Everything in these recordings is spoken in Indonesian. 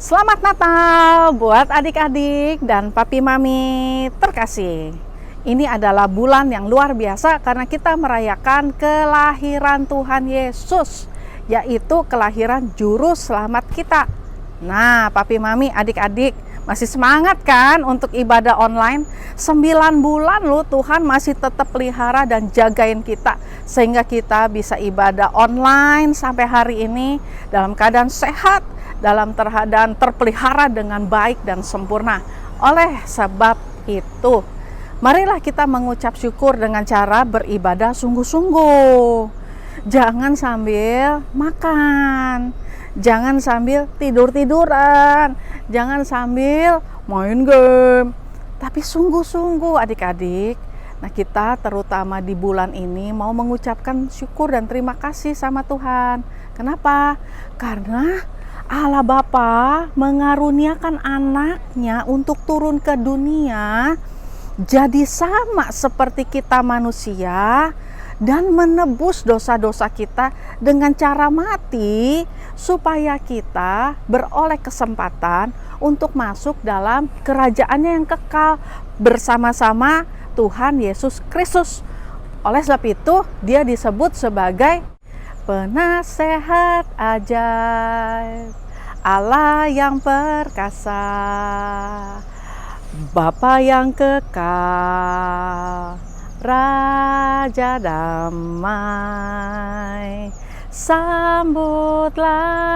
Selamat Natal buat adik-adik dan papi mami terkasih. Ini adalah bulan yang luar biasa karena kita merayakan kelahiran Tuhan Yesus, yaitu kelahiran juru selamat kita. Nah, papi mami adik-adik masih semangat kan untuk ibadah online? 9 bulan loh Tuhan masih tetap pelihara dan jagain kita sehingga kita bisa ibadah online sampai hari ini dalam keadaan sehat, dalam keadaan terpelihara dengan baik dan sempurna. Oleh sebab itu, marilah kita mengucap syukur dengan cara beribadah sungguh-sungguh. Jangan sambil makan, jangan sambil tidur-tiduran, jangan sambil main game, tapi sungguh-sungguh adik-adik. Nah, kita terutama di bulan ini mau mengucapkan syukur dan terima kasih sama Tuhan. Kenapa? Karena Allah Bapa mengaruniakan anaknya untuk turun ke dunia jadi sama seperti kita manusia dan menebus dosa-dosa kita dengan cara mati supaya kita beroleh kesempatan untuk masuk dalam kerajaannya yang kekal bersama-sama Tuhan Yesus Kristus. Oleh sebab itu dia disebut sebagai penasehat ajaib, Allah yang perkasa, Bapa yang kekal, Raja damai, sambutlah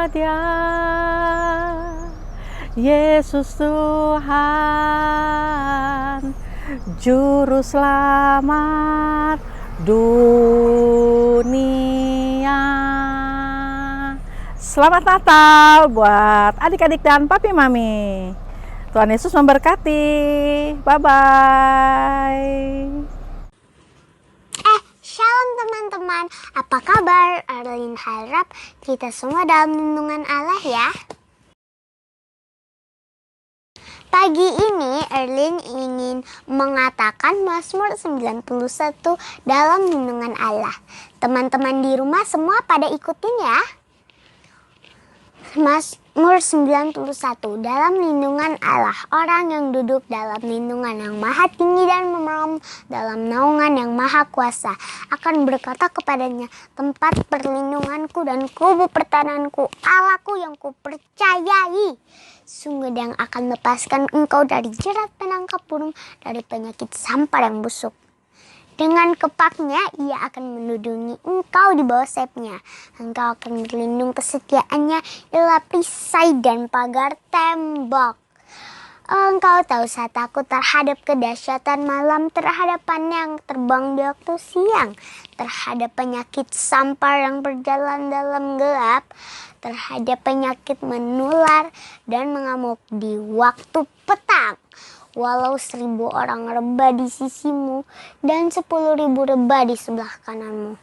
Dia, Yesus Tuhan, Juru Selamat dunia. Selamat Natal buat adik-adik dan papi mami. Tuhan Yesus memberkati. Bye-bye. Shalom teman-teman. Apa kabar? Arlin harap kita semua dalam lindungan Allah ya. Pagi ini Erlin ingin mengatakan Mazmur 91 dalam lindungan Allah. Teman-teman di rumah semua pada ikutin ya. Mazmur 91 dalam lindungan Allah. Orang yang duduk dalam lindungan yang maha tinggi dan memerem dalam naungan yang maha kuasa akan berkata kepadanya, tempat perlindunganku dan kubu pertahananku, Allahku yang kupercayai. Sungguh Dia yang akan lepaskan engkau dari jerat penangkap burung, dari penyakit sampar yang busuk. Dengan kepaknya ia akan melindungi engkau di bawah sayapnya. Engkau akan berlindung kesetiaannya ialah perisai dan pagar tembok. Engkau tahu saat takut terhadap kedahsyatan malam, terhadap panah yang terbang di waktu siang, terhadap penyakit sampar yang berjalan dalam gelap, terhadap penyakit menular dan mengamuk di waktu petang. Walau 1.000 orang rebah di sisimu dan 10.000 rebah di sebelah kananmu,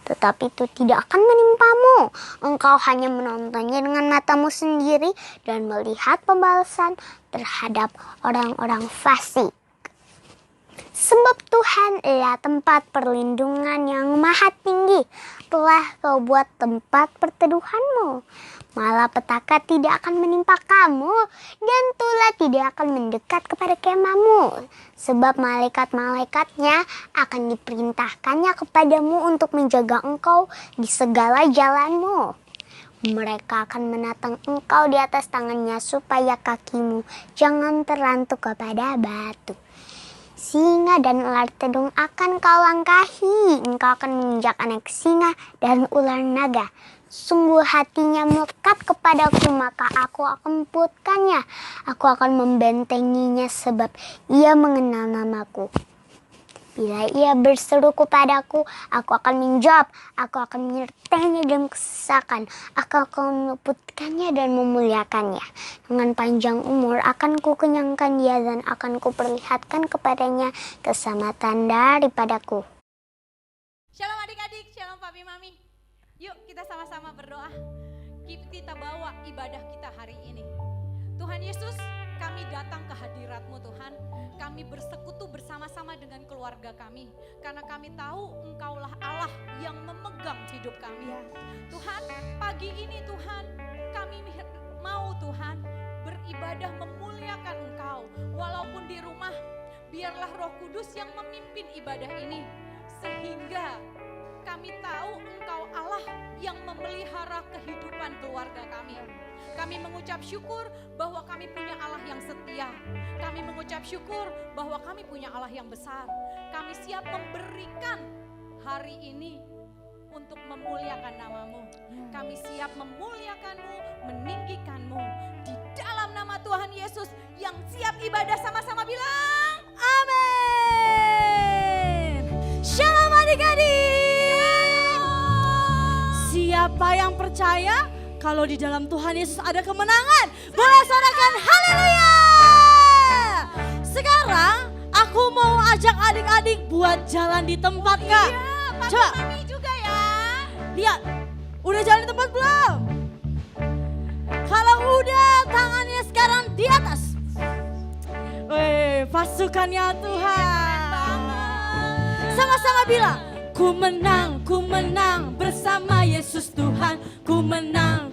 tetapi itu tidak akan menimpamu. Engkau hanya menontonnya dengan matamu sendiri dan melihat pembalasan terhadap orang-orang fasik. Sebab Tuhan adalah tempat perlindungan yang maha tinggi, telah kau buat tempat perteduhanmu. Malapetaka tidak akan menimpa kamu, dan tulah tidak akan mendekat kepada kemahmu. Sebab malaikat-malaikatnya akan diperintahkannya kepadamu untuk menjaga engkau di segala jalanmu. Mereka akan menatang engkau di atas tangannya supaya kakimu jangan terlantuk kepada batu. Singa dan ular tedung akan kau langkahi, engkau akan menginjak anak singa dan ular naga. Sungguh hatinya melekat kepadaku, maka aku akan emputkannya. Aku akan membentenginya sebab ia mengenal namaku. Bila ia berseru kepadaku, aku akan menjawab. Aku akan menyertainya dalam kesesakan. Aku akan meluputkannya dan memuliakannya. Dengan panjang umur akan kukenyangkan dia dan akan kuperlihatkan kepadanya keselamatan daripadaku. Shalom adik-adik, shalom papi mami. Yuk kita sama-sama berdoa. Kita bawa ibadah kita hari ini. Tuhan Yesus, kami datang ke hadirat-Mu Tuhan. Kami bersekutu bersama-sama dengan keluarga kami. Karena kami tahu Engkaulah Allah yang memegang hidup kami. Tuhan, pagi ini Tuhan, kami mau Tuhan ibadah memuliakan Engkau. Walaupun di rumah, biarlah Roh Kudus yang memimpin ibadah ini. Sehingga kami tahu Engkau Allah yang memelihara kehidupan keluarga kami. Kami mengucap syukur bahwa kami punya Allah yang setia. Kami mengucap syukur bahwa kami punya Allah yang besar. Kami siap memberikan hari ini untuk memuliakan nama-Mu. Kami siap memuliakan-Mu, meninggikan-Mu. Di dalam nama Tuhan Yesus yang siap ibadah sama-sama bilang amin. Shalom adik-adik. Siapa yang percaya kalau di dalam Tuhan Yesus ada kemenangan? Boleh sorakan haleluya. Sekarang aku mau ajak adik-adik buat jalan di tempat, Kak. Iya, Coba. Mami juga ya. Lihat, udah jalan di tempat belum? Kalau udah, tangannya sekarang di atas. Wih, pasukannya Tuhan. Sama-sama bilang, ku menang bersama Yesus Tuhan. Ku menang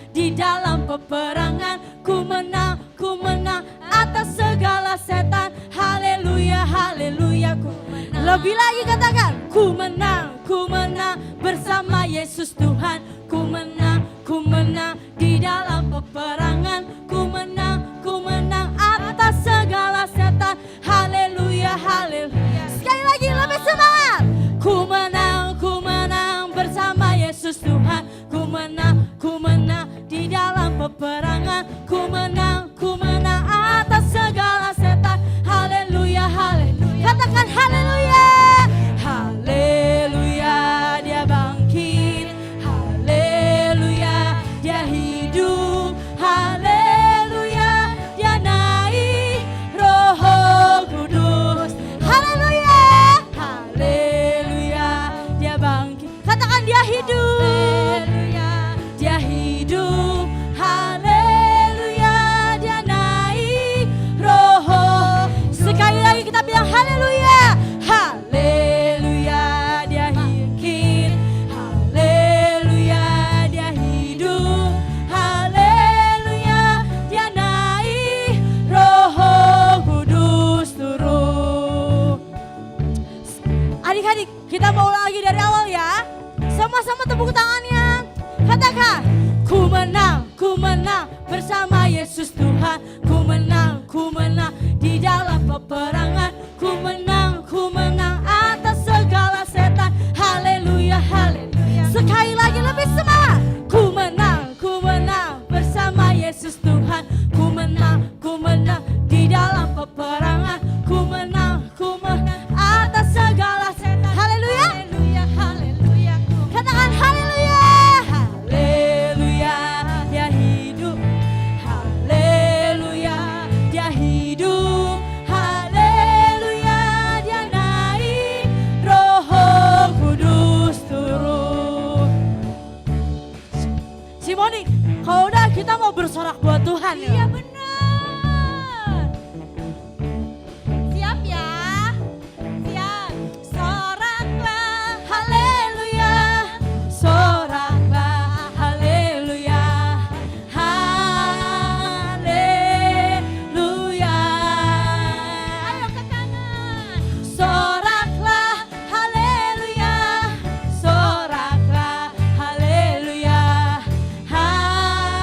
di dalam peperangan. Ku menang atas segala setan. Haleluya, haleluya. Lebih lagi katakan, ku menang bersama Yesus Tuhan. Ku menang di dalam peperangan. Ku menang atas segala setan. Haleluya, haleluya. Sekali lagi lebih semangat. Ku menang bersama Yesus Tuhan. Ku menang di dalam peperangan. Ku menang atas segala setan. Haleluya, haleluya. Katakan haleluya. Haleluya, dia bangkit. Haleluya, dia hidup. Haleluya, dia naik. Roh Kudus. Haleluya. Haleluya, dia bangkit. Katakan dia hidup. Haleluya, dia hidup. Haleluya, dia naik. Roh. Sekali lagi kita bilang haleluya. Haleluya, dia bangkit. Haleluya, dia hidup. Haleluya, dia naik. Roh Kudus turun. Adik-adik, kita mau ulang lagi dari awal ya. Sama-sama tepuk tangannya. Katakan, ku menang bersama Yesus Tuhan. Ku menang di dalam peperangan. Ku menang atas segala setan. Haleluya, haleluya. Sekali lagi lebih semangat. Ku menang bersama Yesus Tuhan. Ku menang di dalam peperangan. Ku menang atas segala setan. Haleluya, haleluya, haleluya. Katakan haleluya. Haleluya, dia hidup. Haleluya, dia hidup. Haleluya, dia naik. Roh Kudus turun. Simoni, kalau udah kita mau bersorak buat Tuhan ya. Iya benar. Siap ya? Siap. Soraklah. Haleluya, soraklah, haleluya, haleluya. Ayo ke kanan. Soraklah, haleluya, soraklah, haleluya, haleluya.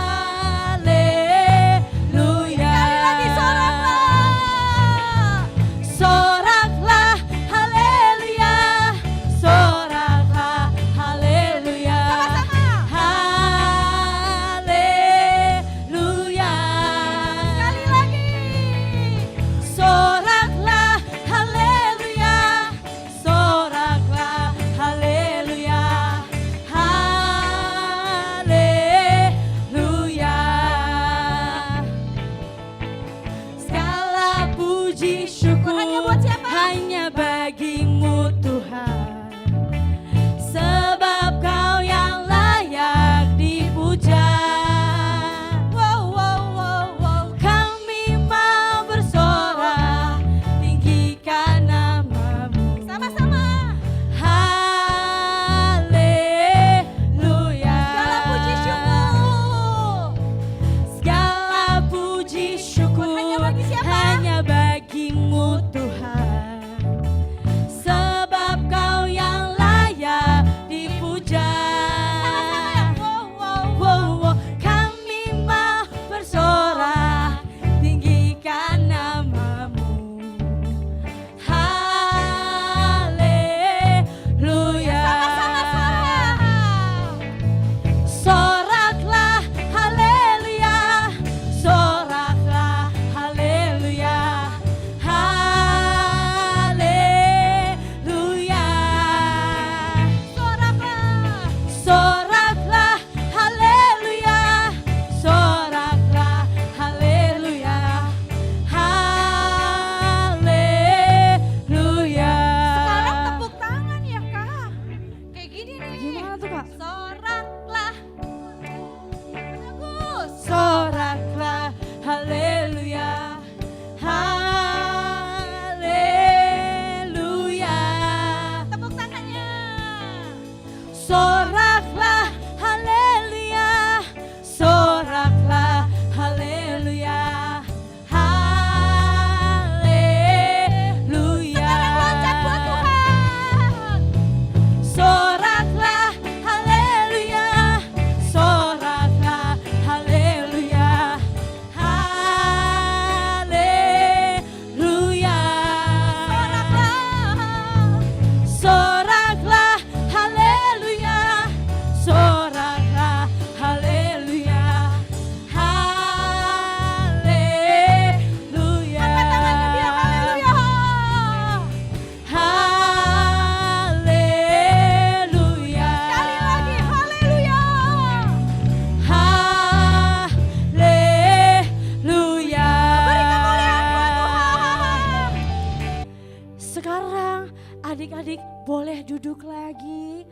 adik-adik boleh duduk lagi.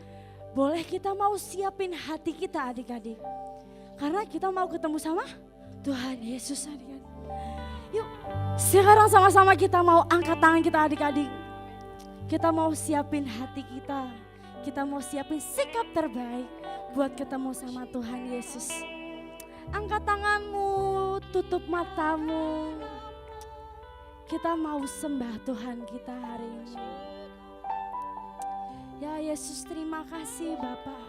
Boleh kita mau siapin hati kita adik-adik. Karena kita mau ketemu sama Tuhan Yesus adik-adik. Yuk sekarang sama-sama kita mau angkat tangan kita adik-adik. Kita mau siapin hati kita. Kita mau siapin sikap terbaik buat ketemu sama Tuhan Yesus. Angkat tanganmu, tutup matamu. Kita mau sembah Tuhan kita hari ini. Ya Yesus, terima kasih Bapa.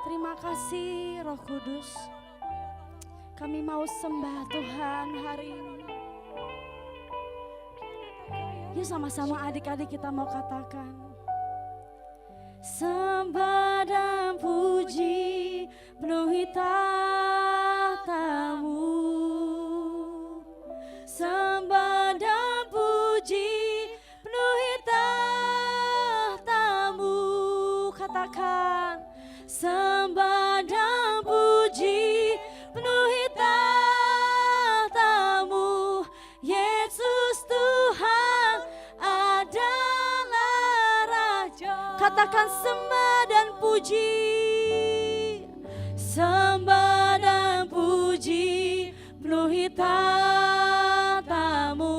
Terima kasih Roh Kudus. Kami mau sembah Tuhan hari ini. Yuk sama-sama adik-adik kita mau katakan. Sembah dan puji penuhi tahta-Mu. Sembah dan puji penuhi tahta-Mu. Katakan. Sembah dan puji penuhi tahta-Mu. Yesus Tuhan adalah Raja. Katakan sembah dan puji. Sembah dan puji penuhi tahta-Mu.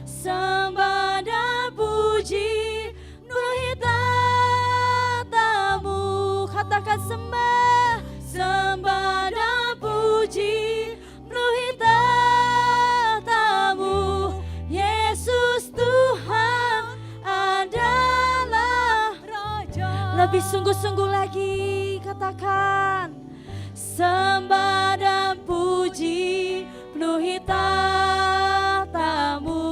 Sembah dan puji penuhi tahta-Mu. Katakan sembah. Sembah dan puji penuhi tahta-Mu. Yesus Tuhan adalah Raja. Lebih sungguh-sungguh lagi katakan. Sembah dan puji penuhi tahta-Mu.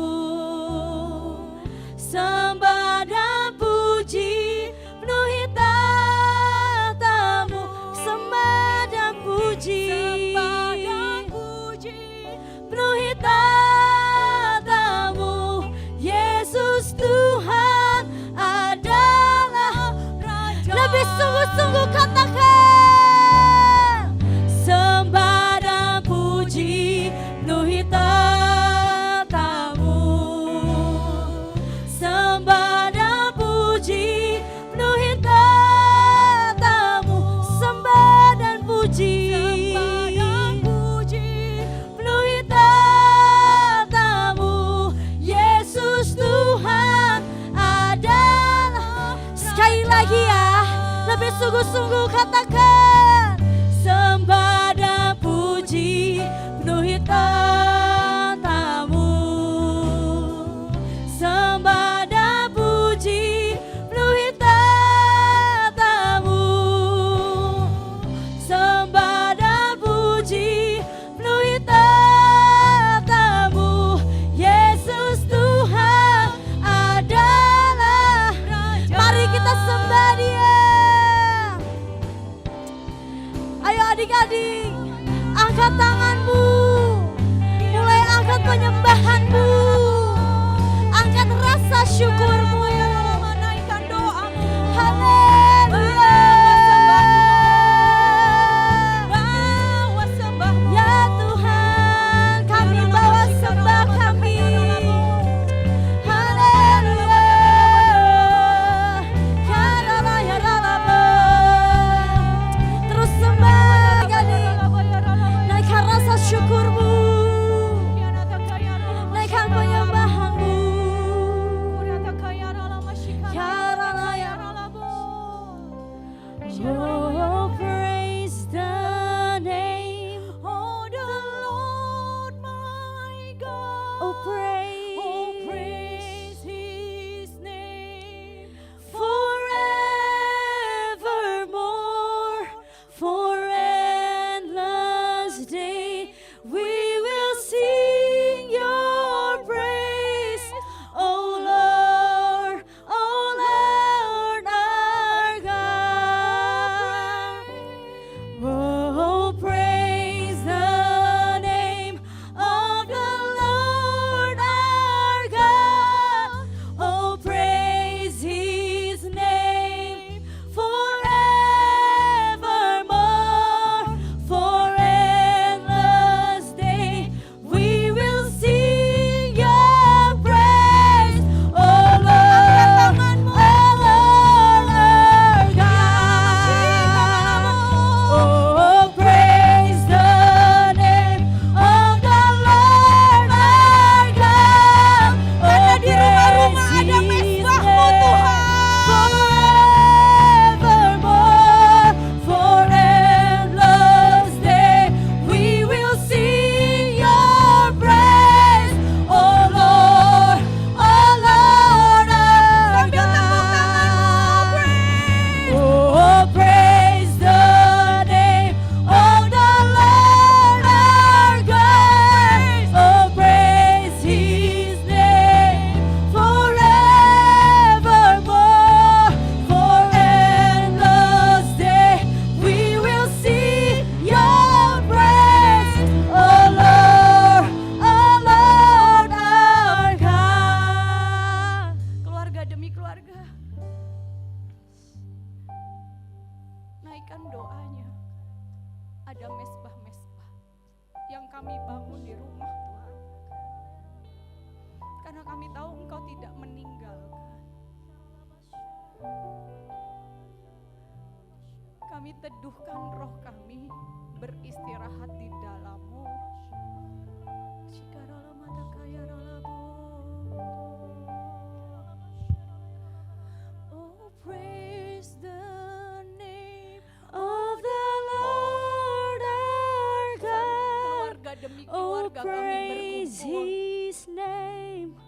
Sembah dan puji penuhi tahta-Mu. Sembah dan puji penuhi tahta-Mu. Yesus Tuhan adalah Raja. Lebih sungguh-sungguh katakan. Sembah dan puji penuhi tahta-Mu. Sembah dan puji penuhi tahta-Mu. Sembah dan puji penuhi tahta-Mu. Yesus Tuhan adalah. Sekali lagi ya, lebih sungguh-sungguh katakan. Sembah dan puji penuhi tahta-Mu. Sembah dan puji penuhi tahta-Mu. Sembah dan puji penuhi tahta-Mu. Yesus Tuhan adalah Raja. Mari kita sembah Dia. Ayo adik-adik, angkat tanganmu. keluarga, naikkan doanya. Ada mesbah-mesbah yang kami bangun di rumah Tuhan. Karena kami tahu Engkau tidak meninggalkan. Kami teduhkan roh kami beristirahat di dalam-Mu. Oh, praise the name Of the Lord our God. keluarga demi Oh, keluarga kami praise berkumpul. His name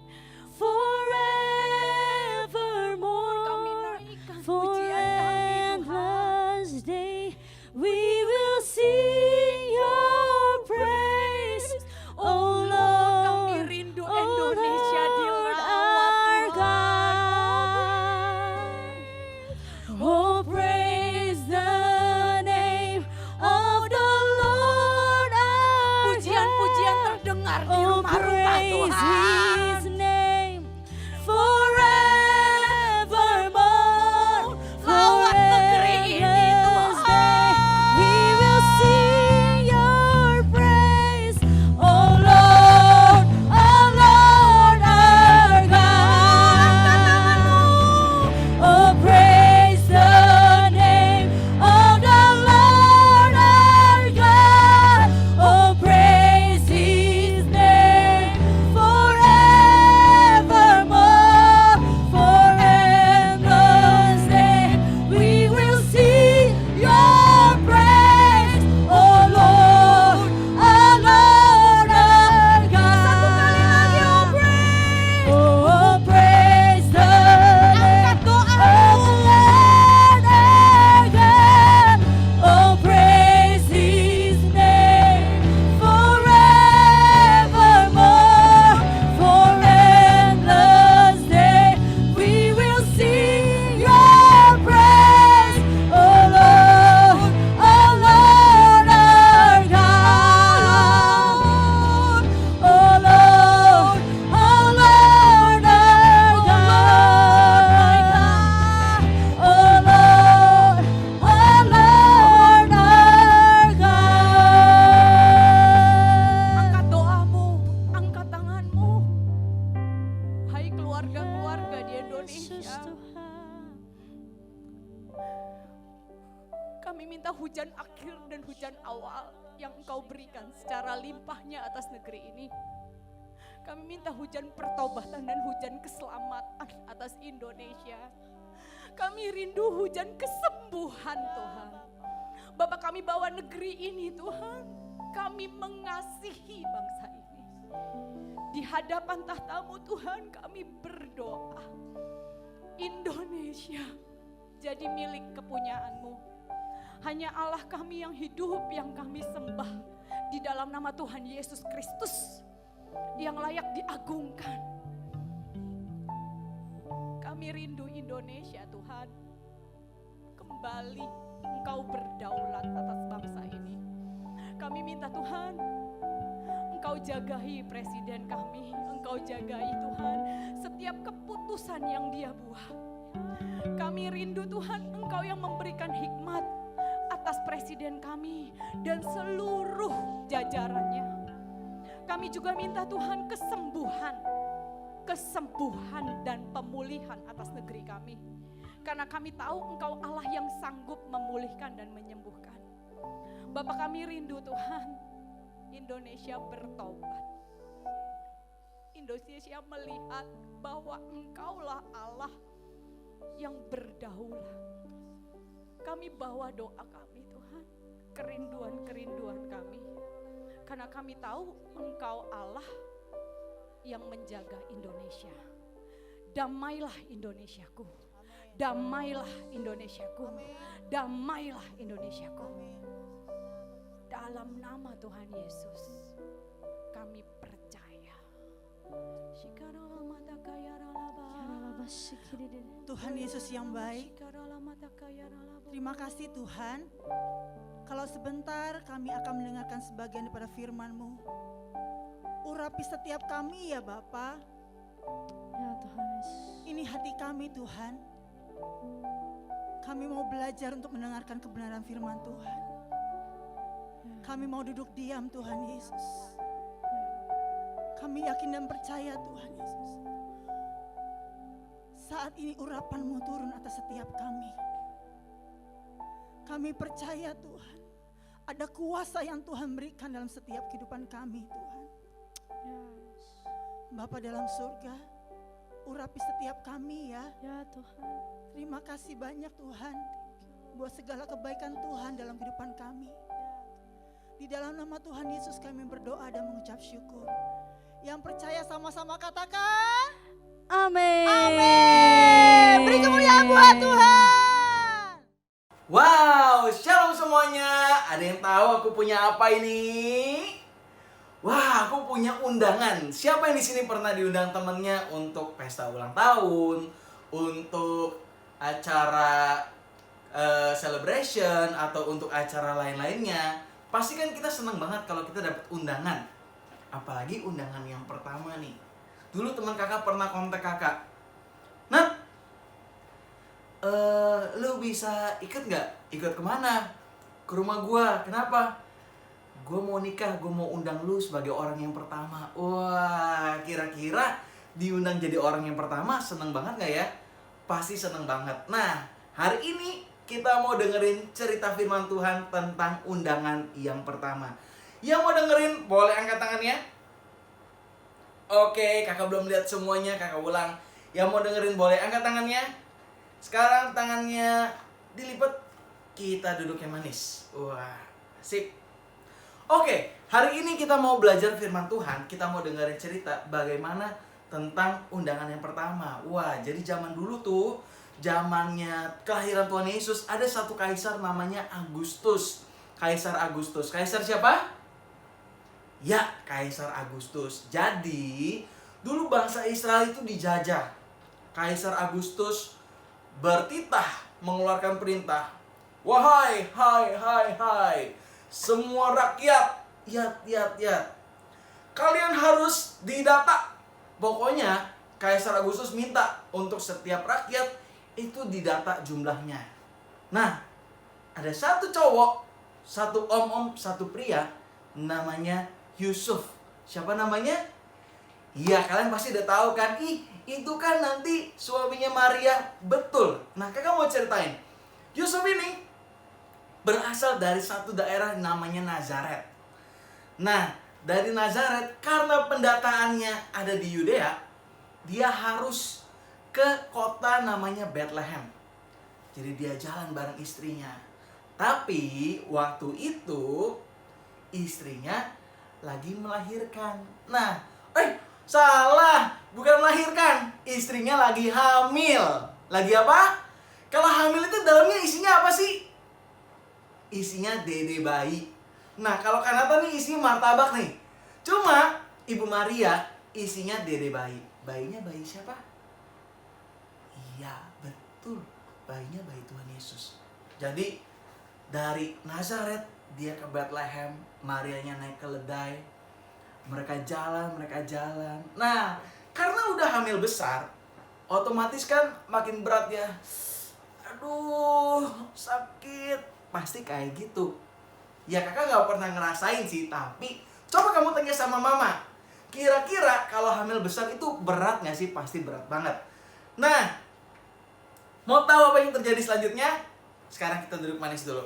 forevermore. Kami naikkan For pujian kami Tuhan. endless day we will sing your praise. Oh Lord, Kami rindu oh Indonesia Lord dilawat our Tuhan. God. Oh, praise the name of the Lord our Pujian-pujian God. terdengar di Oh, rumah-rumah praise Tuhan. His name forevermore. Lawat negeri ini, Endless Tuhan. day we will sing your praise. Oh Lord our God. Oh, praise the name of the Lord our God. Oh, praise His name forevermore. For endless day we will sing your praise. Oh Lord our God. Oh, praise the name of the Lord our God. Oh, praise His name forevermore. For endless day we will sing your praise. Oh Lord our God. Oh Lord our God. Oh Lord our God. Angkat doamu, angkat tanganmu. Hai keluarga-keluarga di Indonesia. Kami minta hujan akhir dan hujan awal yang Engkau berikan secara limpahnya atas negeri ini. Kami minta hujan pertobatan dan hujan keselamatan atas Indonesia. Kami rindu hujan kesembuhan Tuhan. Bapak, kami bawa negeri ini Tuhan. Kami mengasihi bangsa ini. Di hadapan tahta-Mu Tuhan kami berdoa. Indonesia jadi milik kepunyaan-Mu. Hanya Allah kami yang hidup yang kami sembah. Di dalam nama Tuhan Yesus Kristus yang layak diagungkan. Kami rindu Indonesia Tuhan. Kembali Engkau berdaulat atas bangsa ini. Kami minta Tuhan, Engkau jagai presiden kami, Engkau jagai Tuhan setiap keputusan yang dia buat. Kami rindu Tuhan, Engkau yang memberikan hikmat atas presiden kami dan seluruh jajarannya. Kami juga minta Tuhan kesembuhan dan pemulihan atas negeri kami. Karena kami tahu Engkau Allah yang sanggup memulihkan dan menyembuhkan. Bapak, kami rindu Tuhan, Indonesia bertobat. Indonesia melihat bahwa Engkaulah Allah yang berdaulat. Kami bawa doa kami Tuhan, kerinduan-kerinduan kami. Karena kami tahu Engkau Allah yang menjaga Indonesia. Damailah Indonesiaku. Damailah Indonesiaku. Damailah Indonesiaku. Dalam nama Tuhan Yesus kami percaya. Tuhan Yesus yang baik, terima kasih Tuhan. Kalau sebentar kami akan mendengarkan sebagian daripada firman-Mu. Urapi setiap kami ya Bapa. Tuhan Yesus. Ini hati kami Tuhan. Kami mau belajar untuk mendengarkan kebenaran firman Tuhan. Kami mau duduk diam Tuhan Yesus. Kami yakin dan percaya Tuhan Yesus. Saat ini urapan-Mu turun atas setiap kami. Kami percaya Tuhan, ada kuasa yang Tuhan berikan dalam setiap kehidupan kami Tuhan. Bapa dalam surga, urapi setiap kami ya. Ya Tuhan. Terima kasih banyak Tuhan buat segala kebaikan Tuhan dalam kehidupan kami. Di dalam nama Tuhan Yesus kami berdoa dan mengucap syukur. Yang percaya sama-sama katakan Amin. Amin. Beri kemuliaan buat Tuhan. Wow, shalom semuanya. Ada yang tahu aku punya apa ini? Wah, aku punya undangan. Siapa yang di sini pernah diundang temennya untuk pesta ulang tahun, untuk acara celebration atau untuk acara lain-lainnya? Pasti kan kita seneng banget kalau kita dapat undangan. Apalagi undangan yang pertama nih. Dulu teman kakak pernah kontak kakak. Nah, lu bisa ikut nggak? Ikut kemana? Ke rumah gua. Kenapa? Gua mau nikah, gua mau undang lu sebagai orang yang pertama. Wah, kira-kira diundang jadi orang yang pertama seneng banget nggak ya? Pasti seneng banget. Nah, hari ini kita mau dengerin cerita firman Tuhan tentang undangan yang pertama. Yang mau dengerin boleh angkat tangannya. Oke, kakak belum lihat semuanya, kakak ulang. Yang mau dengerin boleh angkat tangannya. Sekarang tangannya dilipat. Kita duduk yang manis. Wah, sip. Oke, hari ini kita mau belajar firman Tuhan. Kita mau dengerin cerita bagaimana tentang undangan yang pertama. Wah, jadi zaman dulu tuh, zamannya kelahiran Tuhan Yesus, ada satu kaisar namanya Agustus. Kaisar Agustus. Kaisar siapa? Ya, Kaisar Agustus. Jadi, dulu bangsa Israel itu dijajah. Kaisar Agustus bertitah mengeluarkan perintah. Wahai, hai, semua rakyat, ya. Kalian harus didata. Pokoknya, Kaisar Agustus minta untuk setiap rakyat itu didata jumlahnya. Nah, ada satu cowok, satu om-om, satu pria, namanya Yusuf. Siapa namanya? Iya, kalian pasti udah tahu kan. Itu kan nanti suaminya Maria. Betul. Nah, kakak mau ceritain. Yusuf ini berasal dari satu daerah namanya Nazaret. Nah, dari Nazaret, karena pendataannya ada di Yudea, dia harus ke kota namanya Bethlehem. Jadi dia jalan bareng istrinya. Tapi waktu itu istrinya lagi melahirkan. Nah, salah, bukan melahirkan. Istrinya lagi hamil. Lagi apa? Kalau hamil itu dalamnya isinya apa sih? Isinya dede bayi. Nah, kalau Kanata nih isinya martabak nih. Cuma Ibu Maria isinya dede bayi. Bayinya bayi siapa? Iya, betul. Bayinya bayi Tuhan Yesus. Jadi dari Nazaret dia ke Bethlehem, Marianya naik keledai. Mereka jalan. Nah, karena udah hamil besar, otomatis kan makin berat ya. Aduh, sakit. Pasti kayak gitu. Ya kakak gak pernah ngerasain sih, tapi coba kamu tanya sama mama. Kira-kira kalau hamil besar itu berat gak sih? Pasti berat banget. Nah, mau tahu apa yang terjadi selanjutnya? Sekarang kita duduk manis dulu.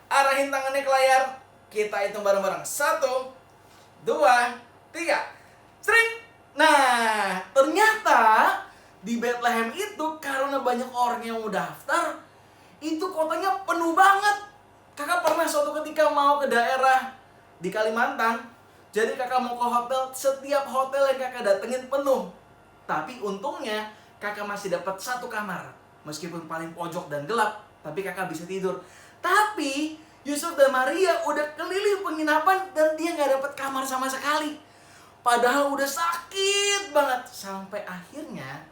Arahin tangannya ke layar. Kita hitung bareng-bareng. 1, 2, 3. Sering. Nah, ternyata di Bethlehem itu karena banyak orang yang mau daftar, itu kotanya penuh banget. Kakak pernah suatu ketika mau ke daerah di Kalimantan. Jadi kakak mau ke hotel, setiap hotel yang kakak datengin penuh. Tapi untungnya kakak masih dapat satu kamar. Meskipun paling pojok dan gelap, tapi kakak bisa tidur. Tapi Yusuf dan Maria udah keliling penginapan dan dia gak dapat kamar sama sekali. Padahal udah sakit banget. Sampai akhirnya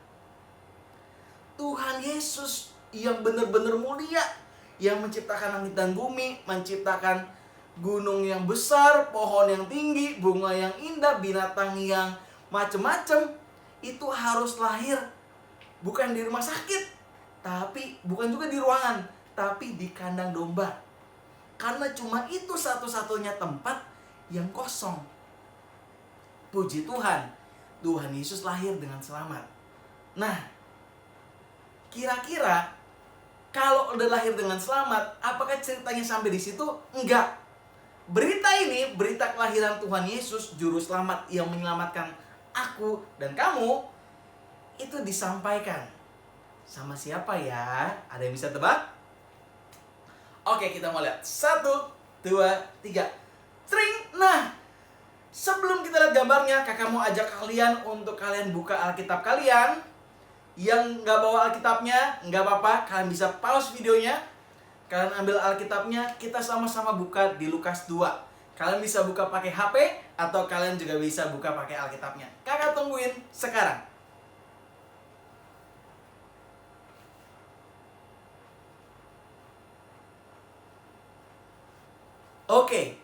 Tuhan Yesus yang benar-benar mulia, yang menciptakan langit dan bumi, menciptakan gunung yang besar, pohon yang tinggi, bunga yang indah, binatang yang macem-macem, itu harus lahir bukan di rumah sakit, tapi bukan juga di ruangan, tapi di kandang domba. Karena cuma itu satu-satunya tempat yang kosong. Puji Tuhan, Tuhan Yesus lahir dengan selamat. Nah, kira-kira kalau udah lahir dengan selamat, apakah ceritanya sampai di situ? Enggak. Berita ini, berita kelahiran Tuhan Yesus, Juru Selamat yang menyelamatkan aku dan kamu, itu disampaikan sama siapa ya? Ada yang bisa tebak? Oke, kita mau lihat. 1, 2, 3. Tring! Nah, sebelum kita lihat gambarnya, kakak mau ajak kalian untuk kalian buka Alkitab kalian. Yang nggak bawa Alkitabnya, nggak apa-apa, kalian bisa pause videonya. Kalian ambil Alkitabnya, kita sama-sama buka di Lukas 2. Kalian bisa buka pakai HP, atau kalian juga bisa buka pakai Alkitabnya. Kakak tungguin sekarang. Oke.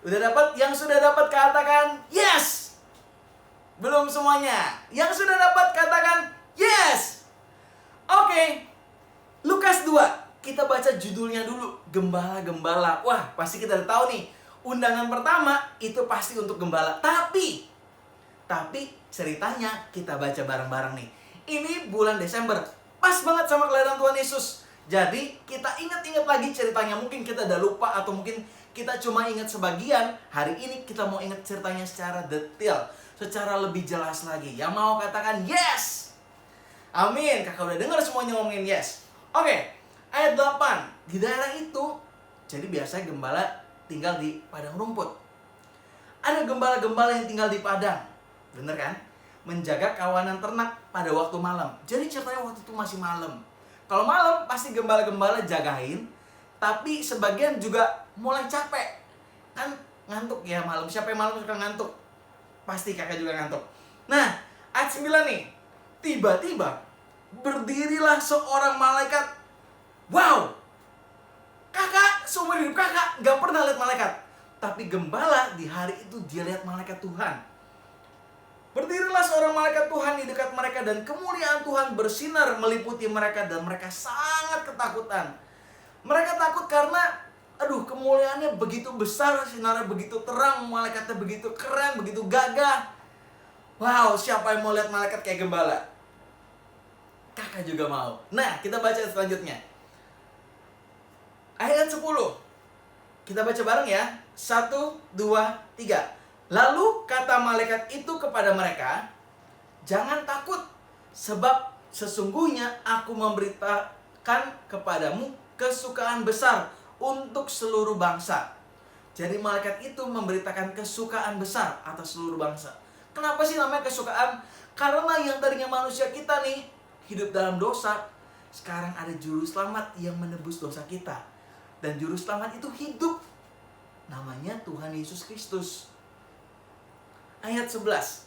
Udah dapat? Yang sudah dapat katakan yes! Belum semuanya. Yang sudah dapat katakan yes! Oke. Lukas 2. Kita baca judulnya dulu. Gembala-gembala. Wah, pasti kita udah tahu nih. Undangan pertama itu pasti untuk gembala. Tapi ceritanya kita baca bareng-bareng nih. Ini bulan Desember. Pas banget sama kelahiran Tuhan Yesus. Jadi kita ingat-ingat lagi ceritanya. Mungkin kita udah lupa atau mungkin kita cuma ingat sebagian. Hari ini kita mau ingat ceritanya secara detail, secara lebih jelas lagi. Yang mau katakan yes. Amin. Kakak udah dengar semuanya ngomongin yes. Oke, ayat 8. Di daerah itu, jadi biasanya gembala tinggal di padang rumput. Ada gembala-gembala yang tinggal di padang. Bener kan? Menjaga kawanan ternak pada waktu malam. Jadi ceritanya waktu itu masih malam. Kalau malam pasti gembala-gembala jagain. Tapi sebagian juga mulai capek. Kan ngantuk ya malam. Siapa yang malam suka ngantuk? Pasti kakak juga ngantuk. Nah, ayat 9 nih. Tiba-tiba berdirilah seorang malaikat. Wow! Kakak, seumur hidup kakak gak pernah lihat malaikat. Tapi gembala di hari itu dia lihat malaikat Tuhan. Berdirilah seorang malaikat Tuhan di dekat mereka dan kemuliaan Tuhan bersinar meliputi mereka dan mereka sangat ketakutan. Mereka takut karena kemuliaannya begitu besar, sinarnya begitu terang, malaikatnya begitu keren, begitu gagah. Wow, siapa yang mau lihat malaikat kayak gembala? Kakak juga mau. Nah, kita baca selanjutnya. Ayat 10. Kita baca bareng ya. 1, 2, 3. Lalu kata malaikat itu kepada mereka, jangan takut, sebab sesungguhnya aku memberitakan kepadamu kesukaan besar untuk seluruh bangsa. Jadi malaikat itu memberitakan kesukaan besar atas seluruh bangsa. Kenapa sih namanya kesukaan? Karena yang tadinya manusia kita nih hidup dalam dosa, sekarang ada juru selamat yang menebus dosa kita. Dan juru selamat itu hidup. Namanya Tuhan Yesus Kristus. Ayat 11.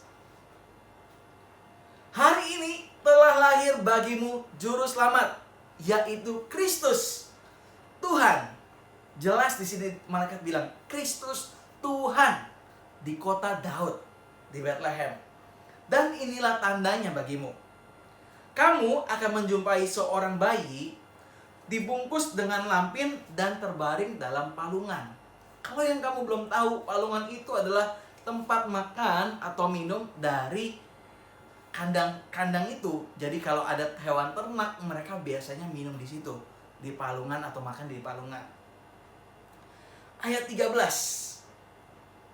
Hari ini telah lahir bagimu juru selamat, yaitu Kristus Tuhan. Jelas di sini malaikat bilang Kristus Tuhan di kota Daud, di Bethlehem. Dan inilah tandanya bagimu. Kamu akan menjumpai seorang bayi dibungkus dengan lampin dan terbaring dalam palungan. Kalau yang kamu belum tahu, palungan itu adalah tempat makan atau minum dari kandang itu. Jadi kalau ada hewan ternak, mereka biasanya minum di situ, di palungan atau makan di palungan. Ayat 13.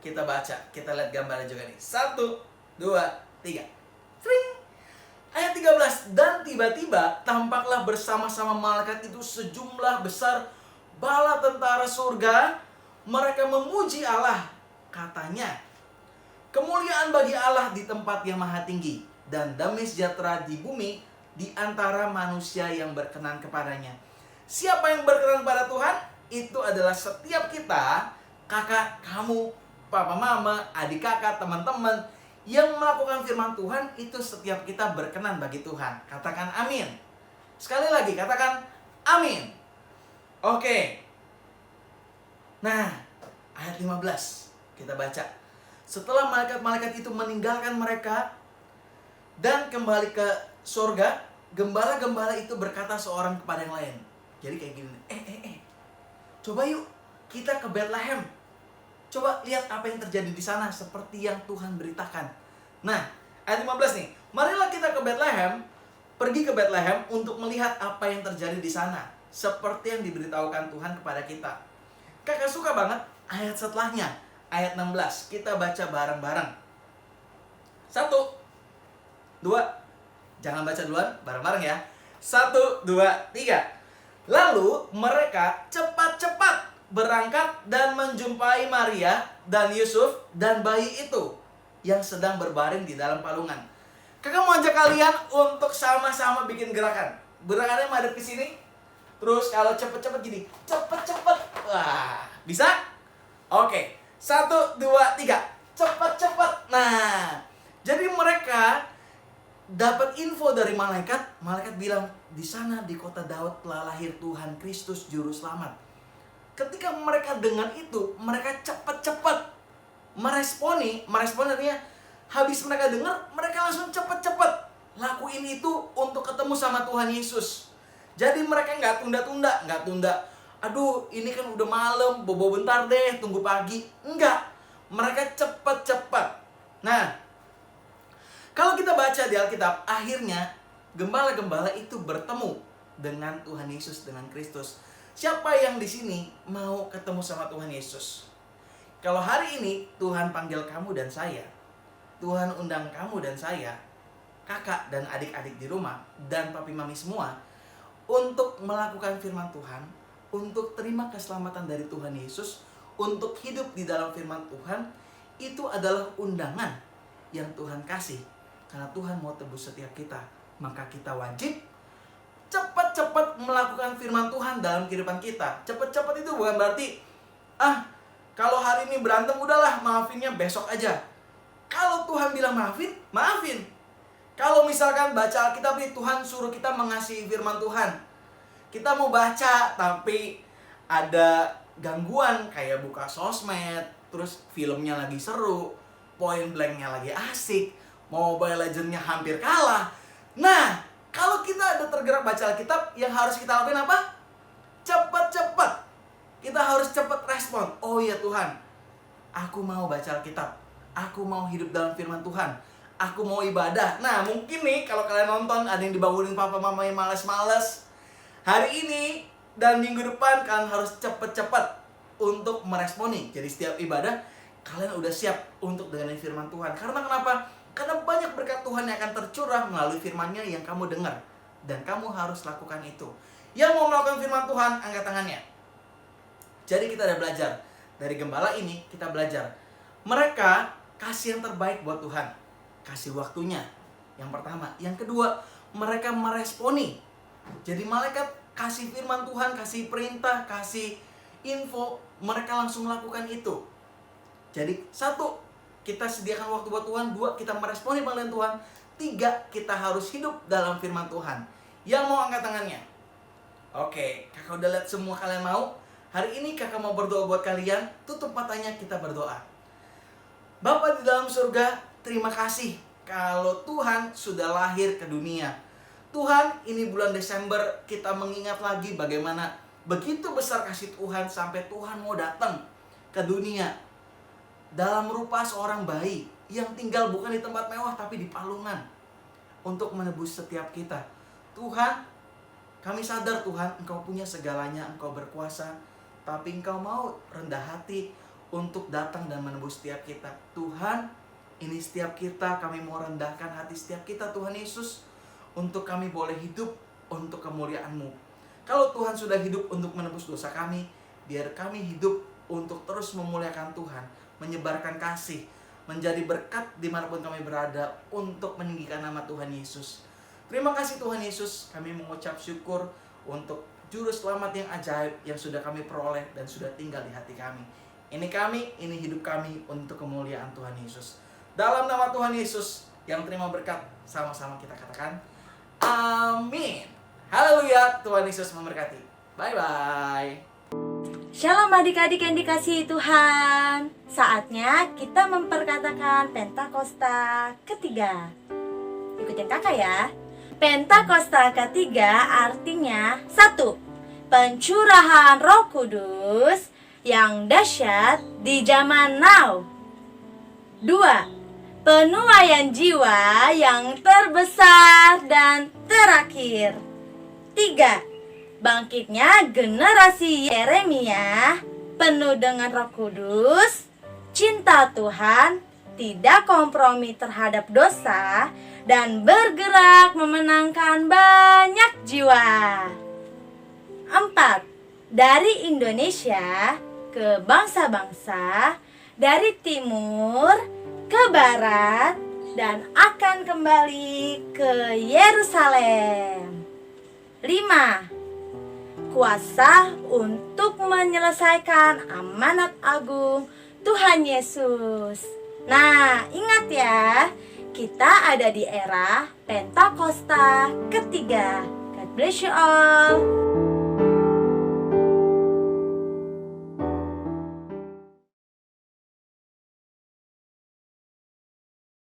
Kita baca, kita lihat gambarnya juga nih. 1, 2, 3. Tring. Ayat 13. Dan tiba-tiba tampaklah bersama-sama malaikat itu sejumlah besar bala tentara surga. Mereka memuji Allah. Katanya, kemuliaan bagi Allah di tempat yang maha tinggi, dan damai sejahtera di bumi di antara manusia yang berkenan kepadanya. Siapa yang berkenan kepada Tuhan? Itu adalah setiap kita, kakak, kamu, papa, mama, adik kakak, teman-teman yang melakukan firman Tuhan. Itu setiap kita berkenan bagi Tuhan. Katakan amin. Sekali lagi, katakan amin. Oke. Nah, ayat 15 kita baca. Setelah malaikat-malaikat itu meninggalkan mereka, dan kembali ke surga, gembala-gembala itu berkata seorang kepada yang lain. Jadi kayak gini, coba yuk kita ke Bethlehem. Coba lihat apa yang terjadi di sana seperti yang Tuhan beritakan. Nah, ayat 15 nih. Marilah kita ke Bethlehem, pergi ke Bethlehem untuk melihat apa yang terjadi di sana, seperti yang diberitahukan Tuhan kepada kita. Kakak suka banget ayat setelahnya, ayat 16. Kita baca bareng-bareng. 1, 2, jangan baca duluan, bareng-bareng ya. 1, 2, 3. Lalu mereka cepat-cepat berangkat dan menjumpai Maria dan Yusuf dan bayi itu yang sedang berbaring di dalam palungan. Kakak mau ajak kalian untuk sama-sama bikin gerakan. Gerakannya madep ke sini. Terus kalau cepet-cepet gini, cepet-cepet. Wah, bisa? Oke, 1, 2, 3. Cepet-cepet. Nah, jadi mereka dapat info dari malaikat. Malaikat bilang, di sana di kota Daud telah lahir Tuhan Kristus Juru Selamat. Ketika mereka dengar itu, mereka cepet-cepet meresponi artinya habis mereka dengar, mereka langsung cepet-cepet lakuin itu untuk ketemu sama Tuhan Yesus. Jadi mereka nggak tunda. Aduh, ini kan udah malam, bobo bentar deh, tunggu pagi. Enggak, mereka cepet-cepet. Nah, kalau kita baca di Alkitab, akhirnya gembala-gembala itu bertemu dengan Tuhan Yesus, dengan Kristus. Siapa yang di sini mau ketemu sama Tuhan Yesus? Kalau hari ini Tuhan panggil kamu dan saya, Tuhan undang kamu dan saya, kakak dan adik-adik di rumah, dan papi mami semua, untuk melakukan firman Tuhan, untuk terima keselamatan dari Tuhan Yesus, untuk hidup di dalam firman Tuhan, itu adalah undangan yang Tuhan kasih. Karena Tuhan mau tebus setiap kita, maka kita wajib cepat-cepat melakukan firman Tuhan dalam kehidupan kita. Cepat-cepat itu bukan berarti, kalau hari ini berantem udahlah, maafinnya besok aja. Kalau Tuhan bilang maafin. Kalau misalkan baca Alkitab nih, Tuhan suruh kita mengasihi firman Tuhan. Kita mau baca tapi ada gangguan kayak buka sosmed, terus filmnya lagi seru, Point Blank-nya lagi asik, Mobile Legends-nya hampir kalah. Nah, kalau kita ada tergerak baca Alkitab, yang harus kita lakuin apa? Cepat-cepat. Kita harus cepat respon. Oh iya Tuhan, aku mau baca Alkitab. Aku mau hidup dalam firman Tuhan. Aku mau ibadah. Nah, mungkin nih kalau kalian nonton ada yang dibangunin papa mama yang males-males. Hari ini dan minggu depan kalian harus cepat-cepat untuk meresponi. Jadi setiap ibadah kalian udah siap untuk dengerin firman Tuhan. Karena kenapa? Karena banyak berkat Tuhan yang akan tercurah melalui firman-Nya yang kamu dengar. Dan kamu harus lakukan itu. Yang mau melakukan firman Tuhan, angkat tangannya. Jadi kita udah belajar. Dari gembala ini kita belajar. Mereka kasih yang terbaik buat Tuhan. Kasih waktunya. Yang pertama. Yang kedua, mereka meresponi. Jadi malaikat kasih firman Tuhan, kasih perintah, kasih info. Mereka langsung melakukan itu. Jadi 1, kita sediakan waktu buat Tuhan. 2, kita meresponi panggilan Tuhan. 3, kita harus hidup dalam firman Tuhan. Yang mau angkat tangannya? Oke, kakak udah lihat semua kalian mau. Hari ini kakak mau berdoa buat kalian. Tutup matanya, kita berdoa. Bapa di dalam surga, terima kasih kalau Tuhan sudah lahir ke dunia. Tuhan, ini bulan Desember kita mengingat lagi bagaimana begitu besar kasih Tuhan sampai Tuhan mau datang ke dunia dalam rupa seorang bayi yang tinggal bukan di tempat mewah tapi di palungan untuk menebus setiap kita. Tuhan, kami sadar Tuhan, Engkau punya segalanya, Engkau berkuasa, tapi Engkau mau rendah hati untuk datang dan menebus setiap kita. Tuhan, ini setiap kita, kami mau rendahkan hati setiap kita Tuhan Yesus, untuk kami boleh hidup untuk kemuliaan-Mu. Kalau Tuhan sudah hidup untuk menebus dosa kami, biar kami hidup untuk terus memuliakan Tuhan, menyebarkan kasih, menjadi berkat dimanapun kami berada untuk meninggikan nama Tuhan Yesus. Terima kasih Tuhan Yesus, kami mengucap syukur untuk Juru Selamat yang ajaib yang sudah kami peroleh dan sudah tinggal di hati kami. Ini kami, ini hidup kami untuk kemuliaan Tuhan Yesus. Dalam nama Tuhan Yesus yang terima berkat, sama-sama kita katakan amin. Haleluya, Tuhan Yesus memberkati. Bye-bye. Shalom adik-adik yang dikasihi Tuhan. Saatnya kita memperkatakan Pentakosta ketiga. ikutin kakak ya. Pentakosta ketiga artinya 1. Pencurahan Roh Kudus yang dahsyat di zaman now. 2. Penuaian jiwa yang terbesar dan terakhir. 3. Bangkitnya generasi Yeremia penuh dengan Roh Kudus, cinta Tuhan, tidak kompromi terhadap dosa, dan bergerak memenangkan banyak jiwa. 4. Dari Indonesia ke bangsa-bangsa, dari timur ke barat, dan akan kembali ke Yerusalem. 5. Kuasa untuk menyelesaikan amanat agung Tuhan Yesus. Nah, ingat ya, kita ada di era Pentakosta ketiga. God bless you all.